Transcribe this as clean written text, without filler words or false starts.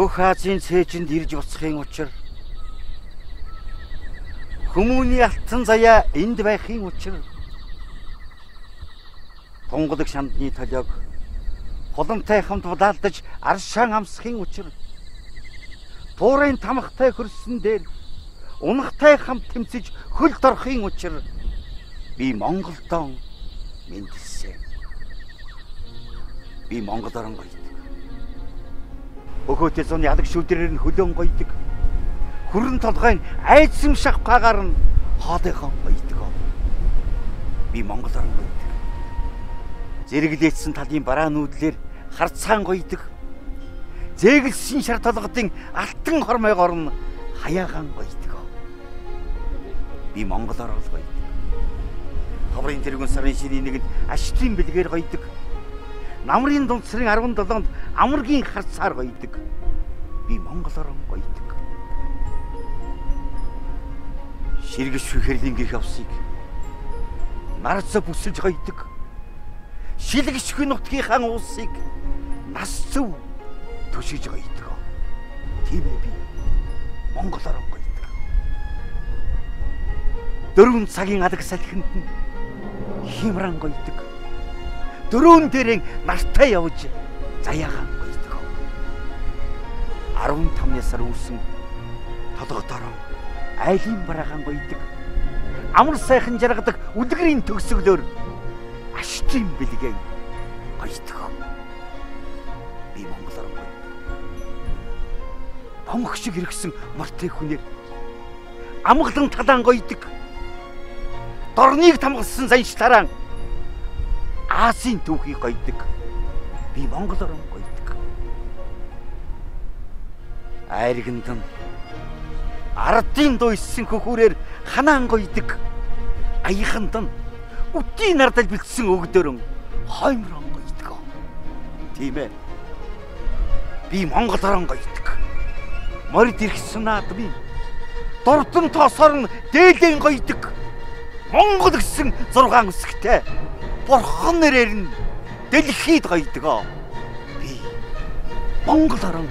Хөх Азийн цээжинд ирж буцахын учир хүмүүний алтан заяа энд байхын учир тунгалаг шандны толиог холонтой хамт булаалдаж аршаан амсахын учир туурын тамхтай хөрсөн дээр унахтай хамт тэмцэж хөл дорхын учир би Монголдоо мэндэлсэн. Би Монгол орон гоёдаг. Өгөөтэй зуны алаг шүдрээр нь хөлөөн гоёдаг. Хүрэн толгойн айдсам шавхаагаар нь хоолойхон гоёдаг. Би Монгол орон гоёдаг. Зэрэглээсэн талын бараа нүүдлэр харцаан гоёдаг. Зээглэсэн шар толгодын алтан хормойгоор нь хаяагаан гоёдаг. Би Монгол орон гоёдаг. Хаврын тэргүүн сарын ширийн нэгэнд ашлын бэлгээр гоёдаг. Намрын дунд сарын 17-нд амаргийн харцаар гоёдаг. Би Монгол орон гоёдаг. Ширгэж хүхэрлингийн хавсыг нарцаа бүсэлж гоёдаг. Шилгэж хүй нутгийнхаа уусыг нас зөв төшиж гоёдаг. Тийм ээ би Монгол орон гоёдаг. 4 цагийн алаг салхинд нь химран гоёдаг. 4 дээрэн нартай явж заяагаан гоёдаг. 15 ясаар үүсэн толгодороо айлын бараагаан гоёдаг. Амар сайхан жаргадаг үлгэрийн төгсгөлөөр ашлын бэлгэн гоёдаг. Би Монгол орон гоёдаг. Бомх шиг иргсэн мортой хүнээр амгалан талаан гоёдаг. Дорныг тамгалсан заншлаараа Азийн түүхийг гоёдаг. Би Монгол орон гоёдаг. Айрганд нь ардын дуу иссэн хөхүүрээр ханаан гоёдаг. Аяганд нь үтийн нардал бэлдсэн өгдөрөн хоймрон гоёдаг. Тийм ээ. Би Монгол орон гоёдаг. Морид иргсэн наадмын дурдан тоосоор нь дээлэн гоёдаг. Монгол гэсэн 6 үсгтэй Бурхан нэрээр нь дэлхийд гоёдаг. Би Монгол орон